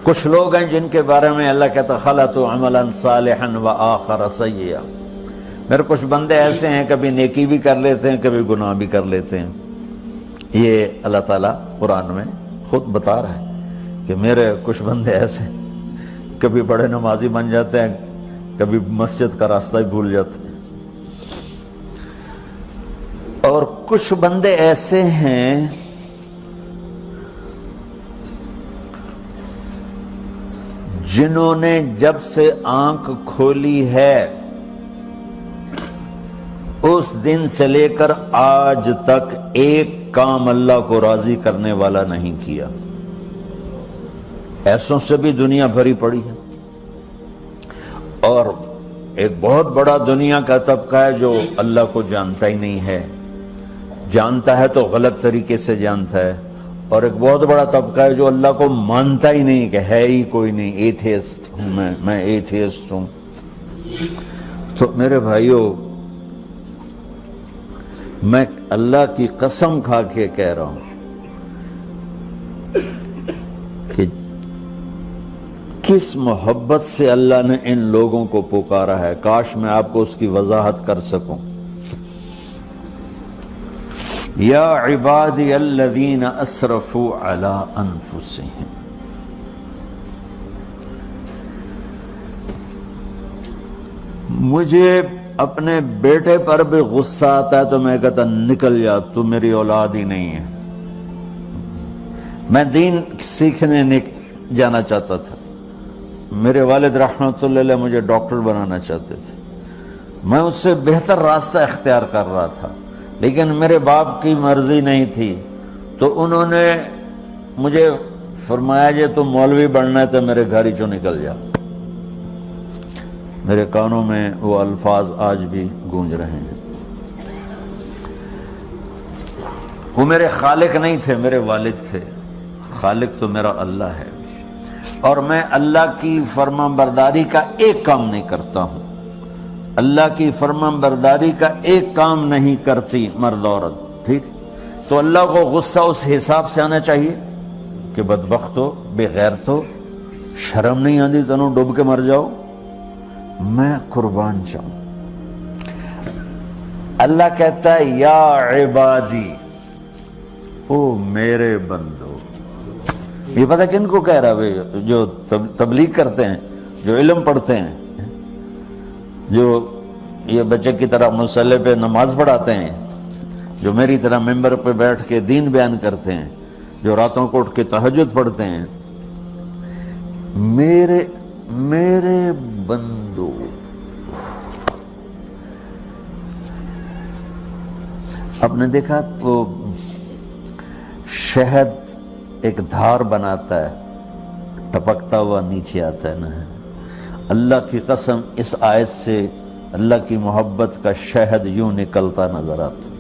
کچھ لوگ ہیں جن کے بارے میں اللہ کہتا خلطوا عملا صالحا وآخر سیئا، میرے کچھ بندے ایسے ہیں کبھی نیکی بھی کر لیتے ہیں کبھی گناہ بھی کر لیتے ہیں۔ یہ اللہ تعالیٰ قرآن میں خود بتا رہا ہے کہ میرے کچھ بندے ایسے ہیں، کبھی بڑے نمازی بن جاتے ہیں کبھی مسجد کا راستہ ہی بھول جاتے ہیں، اور کچھ بندے ایسے ہیں جنہوں نے جب سے آنکھ کھولی ہے اس دن سے لے کر آج تک ایک کام اللہ کو راضی کرنے والا نہیں کیا۔ ایسوں سے بھی دنیا بھری پڑی ہے، اور ایک بہت بڑا دنیا کا طبقہ ہے جو اللہ کو جانتا ہی نہیں ہے، جانتا ہے تو غلط طریقے سے جانتا ہے، اور ایک بہت بڑا طبقہ ہے جو اللہ کو مانتا ہی نہیں کہ ہے ہی کوئی نہیں، ایتھیسٹ ہوں میں ایتھیسٹ ہوں۔ تو میرے بھائیوں، میں اللہ کی قسم کھا کے کہہ رہا ہوں کہ کس محبت سے اللہ نے ان لوگوں کو پکارا ہے، کاش میں آپ کو اس کی وضاحت کر سکوں۔ یا عبادی الذین اسرفوا علی انفسہم، مجھے اپنے بیٹے پر بھی غصہ آتا ہے تو میں کہتا نکل جا، تو میری اولاد ہی نہیں ہے۔ میں دین سیکھنے جانا چاہتا تھا، میرے والد رحمۃ اللہ علیہ مجھے ڈاکٹر بنانا چاہتے تھے، میں اس سے بہتر راستہ اختیار کر رہا تھا، لیکن میرے باپ کی مرضی نہیں تھی، تو انہوں نے مجھے فرمایا جی تو مولوی بننا ہے تو میرے گھر ہی چوں نکل جا۔ میرے کانوں میں وہ الفاظ آج بھی گونج رہے ہیں۔ وہ میرے خالق نہیں تھے، میرے والد تھے، خالق تو میرا اللہ ہے، اور میں اللہ کی فرمان برداری کا ایک کام نہیں کرتا ہوں، اللہ کی فرمان برداری کا ایک کام نہیں کرتی مرد عورت، ٹھیک؟ تو اللہ کو غصہ اس حساب سے آنا چاہیے کہ بدبخت ہو، بے غیرت ہو، شرم نہیں آتی تنوں ڈوب کے مر جاؤ۔ میں قربان جاؤں، اللہ کہتا ہے یا عبادی، او میرے بندو۔ یہ پتہ کن کو کہہ رہا ہے؟ جو تبلیغ کرتے ہیں، جو علم پڑھتے ہیں، جو یہ بچے کی طرح مصلی پہ نماز پڑھاتے ہیں، جو میری طرح ممبر پہ بیٹھ کے دین بیان کرتے ہیں، جو راتوں کو اٹھ کے تہجد پڑھتے ہیں۔ میرے بندو، آپ نے دیکھا وہ شہد ایک دھار بناتا ہے، ٹپکتا ہوا نیچے آتا ہے نا۔ اللہ کی قسم اس آیت سے اللہ کی محبت کا شہد یوں نکلتا نظر آتا۔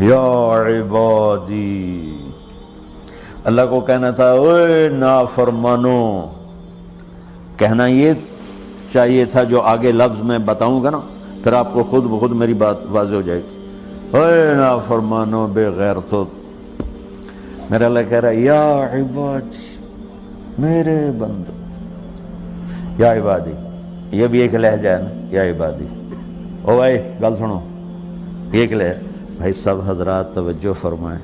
یا عبادی، اللہ کو کہنا تھا اوے نافرمانو، کہنا یہ چاہیے تھا جو آگے لفظ میں بتاؤں گا نا، پھر آپ کو خود بخود میری بات واضح ہو جائے گی۔ اوے نافرمانو، بے غیرتو، میرا اللہ کہہ رہا ہے یا عبادی، میرے بندو، یا عبادی، یہ بھی ایک لہجہ ہے نا، یا عبادی۔ او بھائی گل سنو، یہ ایک لہجہ، بھائی سب حضرات توجہ فرمائیں،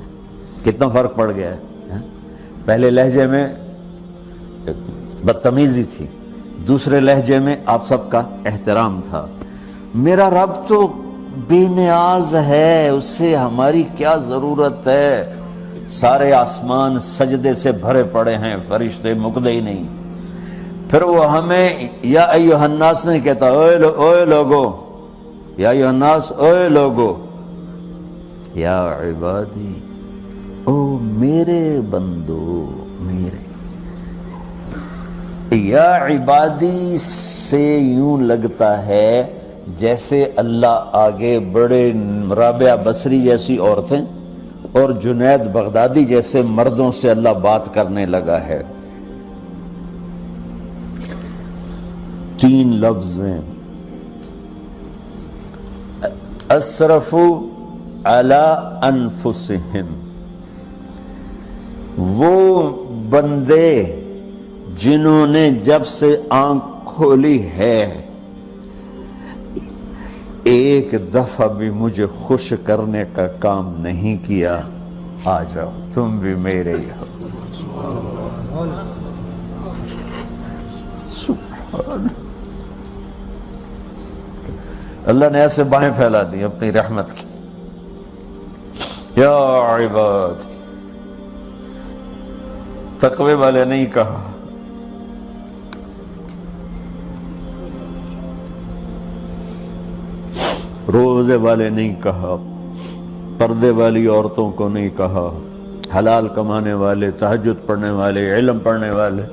کتنا فرق پڑ گیا ہے۔ پہلے لہجے میں بدتمیزی تھی، دوسرے لہجے میں آپ سب کا احترام تھا۔ میرا رب تو بے نیاز ہے، اس سے ہماری کیا ضرورت ہے؟ سارے آسمان سجدے سے بھرے پڑے ہیں، فرشتے مکدے ہی نہیں۔ پھر وہ ہمیں یا ایھا الناس نہیں کہتا، اوے لوگو، یا ایھا الناس، اوے لوگو، یا عبادی، او میرے بندو، میرے۔ یا عبادی سے یوں لگتا ہے جیسے اللہ آگے بڑے رابعہ بصری جیسی عورتیں اور جنید بغدادی جیسے مردوں سے اللہ بات کرنے لگا ہے۔ 3 لفظ ہیں، اسرفوا علی انفسہم، وہ بندے جنہوں نے جب سے آنکھ کھولی ہے ایک دفعہ بھی مجھے خوش کرنے کا کام نہیں کیا، آ جاؤ تم بھی میرے ہی ہو۔ سبحان اللہ نے ایسے باہیں پھیلا دی اپنی رحمت کی۔ یا عباد، تقوی والے نہیں کہا، روزے والے نہیں کہا، پردے والی عورتوں کو نہیں کہا، حلال کمانے والے، تہجد پڑھنے والے، علم پڑھنے والے۔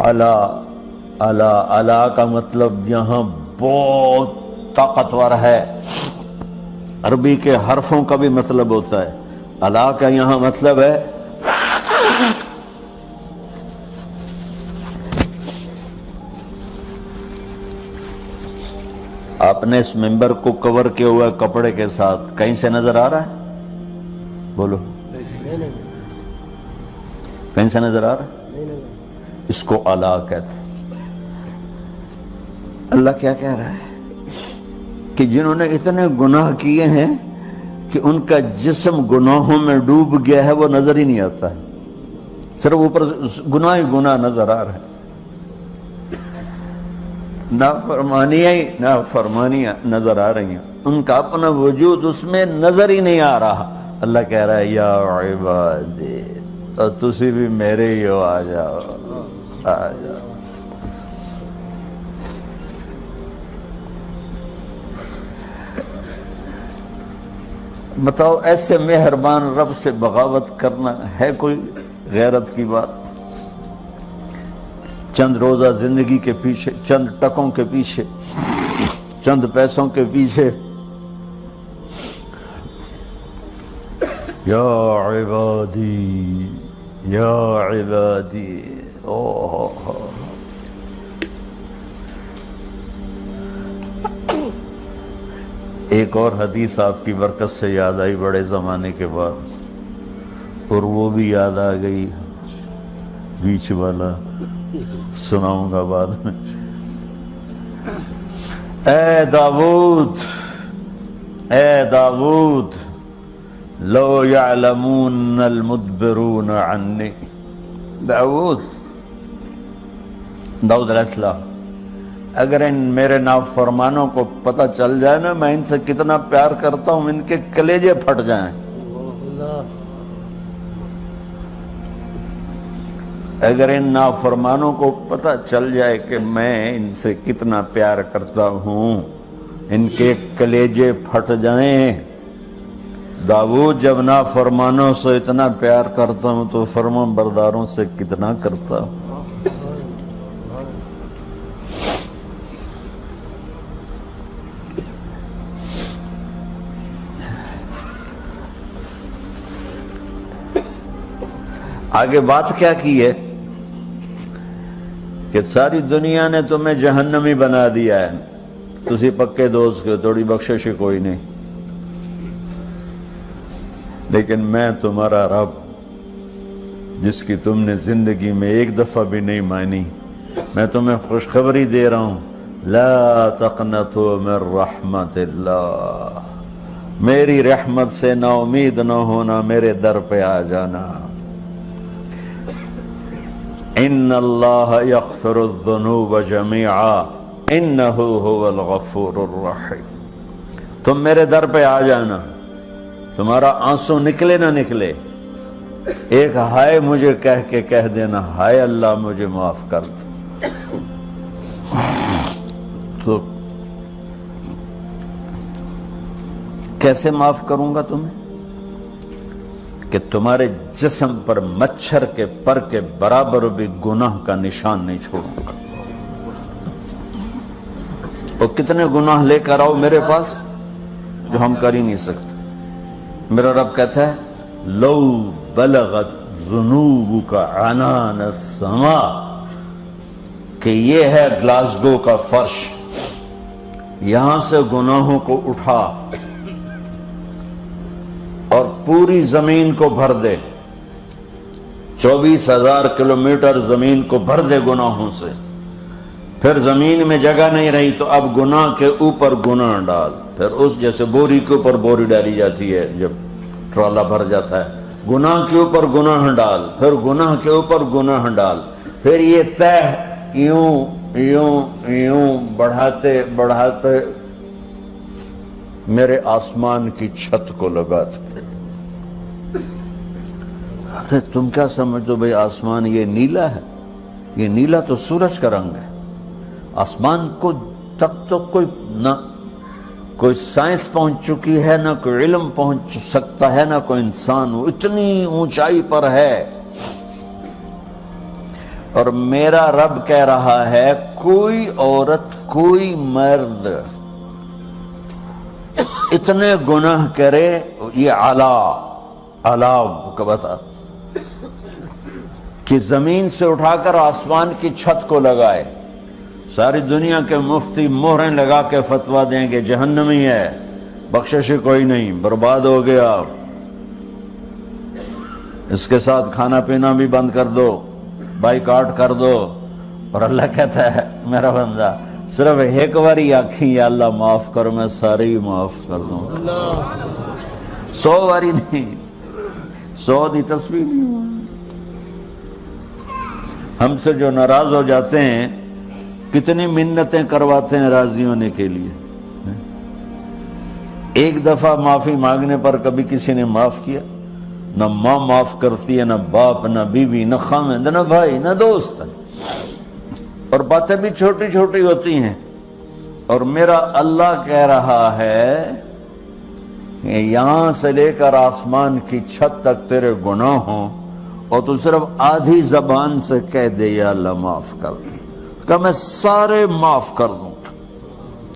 علا علا علا کا مطلب یہاں بہت طاقتور ہے، عربی کے حرفوں کا بھی مطلب ہوتا ہے۔ علا کا یہاں مطلب ہے آپ نے اس ممبر کو کور کیا ہوا ہے کپڑے کے ساتھ، کہیں سے نظر آ رہا ہے؟ بولو، کہیں سے نظر آ رہا ہے؟ اس کو علا کہتے ہیں۔ اللہ کیا کہہ رہا ہے کہ جنہوں نے اتنے گناہ کیے ہیں کہ ان کا جسم گناہوں میں ڈوب گیا ہے، وہ نظر ہی نہیں آتا ہے، صرف اوپر گناہ ہی گناہ نظر آ رہا ہے، نافرمانیاں نظر آ رہی ہیں، ان کا اپنا وجود اس میں نظر ہی نہیں آ رہا۔ اللہ کہہ رہا ہے یا عبادی، تو تسی بھی میرے ہی ہو، آ جاؤ آ جاؤ۔ بتاؤ ایسے مہربان رب سے بغاوت کرنا ہے کوئی غیرت کی بات؟ چند روزہ زندگی کے پیچھے، چند ٹکوں کے پیچھے، چند پیسوں کے پیچھے، یا عبادی یا عبادی، ایک اور حدیث آپ کی برکت سے یاد آئی بڑے زمانے کے بعد، اور وہ بھی یاد آ گئی، بیچ والا سناؤں گا بعد میں۔ اے داؤد، اے داؤد، لو یعلمون المدبرون عنی، داؤد علیہ السلام، اگر ان میرے نافرمانوں کو پتہ چل جائے نا میں ان سے کتنا پیار کرتا ہوں، ان کے کلیجے پھٹ جائیں۔ اگر ان نافرمانوں کو پتہ چل جائے کہ میں ان سے کتنا پیار کرتا ہوں، ان کے کلیجے پھٹ جائیں۔ داؤد جب نافرمانوں سے اتنا پیار کرتا ہوں تو فرمان برداروں سے کتنا کرتا ہوں۔ آگے بات کیا کی ہے کہ ساری دنیا نے تمہیں جہنمی بنا دیا ہے، تسی پکے دوست کے تھوڑی بخشش کوئی نہیں، لیکن میں تمہارا رب جس کی تم نے زندگی میں ایک دفعہ بھی نہیں مانی، میں تمہیں خوشخبری دے رہا ہوں، لا تقنطوا من رحمت اللہ، میری رحمت سے نا امید نہ ہونا، میرے در پہ آ جانا۔ ان اللہ یغفر الذنوب جميعا انہ هو الغفور الرحیم، تم میرے در پہ آ جانا، تمہارا آنسو نکلے نہ نکلے، ایک ہائے مجھے کہہ دینا، ہائے اللہ مجھے معاف کر دو، تو کیسے معاف کروں گا تمہیں؟ کہ تمہارے جسم پر مچھر کے پر کے برابر بھی گناہ کا نشان نہیں چھوڑوں گا۔ اور کتنے گناہ لے کر آؤ میرے پاس جو ہم کر ہی نہیں سکتے۔ میرا رب کہتا ہے لو بلغت ذنوبک عنان السماء، کہ یہ ہے گلاسگو کا فرش، یہاں سے گناہوں کو اٹھا اور پوری زمین کو بھر دے، 24,000 کلومیٹر زمین کو بھر دے گناہوں سے، پھر زمین میں جگہ نہیں رہی تو اب گناہ کے اوپر گناہ ڈال، پھر اس جیسے بوری کے اوپر بوری ڈالی جاتی ہے جب ٹرالا بھر جاتا ہے، گناہ کے اوپر گناہ ڈال، پھر گناہ کے اوپر گناہ ڈال، پھر یہ تہ یوں یوں یوں بڑھاتے بڑھاتے میرے آسمان کی چھت کو لگاتے۔ ارے تم کیا سمجھو بھئی آسمان یہ نیلا ہے؟ یہ نیلا تو سورج کا رنگ ہے۔ آسمان کو تک تو کوئی سائنس پہنچ چکی ہے، نہ کوئی علم پہنچ سکتا ہے، نہ کوئی انسان، وہ اتنی اونچائی پر ہے۔ اور میرا رب کہہ رہا ہے کوئی عورت کوئی مرد اتنے گناہ کرے، یہ اعلیٰ کا بتا کہ زمین سے اٹھا کر آسمان کی چھت کو لگائے، ساری دنیا کے مفتی مہریں لگا کے فتویٰ دیں گے جہنمی ہے، بخشش کوئی نہیں، برباد ہو گیا، اس کے ساتھ کھانا پینا بھی بند کر دو، بائیکاٹ کر دو۔ اور اللہ کہتا ہے میرا بندہ صرف ایک باری آکھیں یا اللہ معاف کر، میں ساری معاف کر دوں، 100 باری نہیں، 100 دی تسبیح نہیں۔ ہم سے جو ناراض ہو جاتے ہیں کتنی منتیں کرواتے ہیں راضی ہونے کے لیے، ایک دفعہ معافی مانگنے پر کبھی کسی نے معاف کیا؟ نہ ماں معاف کرتی ہے، نہ باپ، نہ بیوی، نہ خاوند، نہ بھائی، نہ دوست، اور باتیں بھی چھوٹی چھوٹی ہوتی ہیں۔ اور میرا اللہ کہہ رہا ہے کہ یہاں سے لے کر آسمان کی چھت تک تیرے گناہ ہوں اور تو صرف آدھی زبان سے کہہ دے یا اللہ معاف کر دے، کہ میں سارے معاف کر دوں۔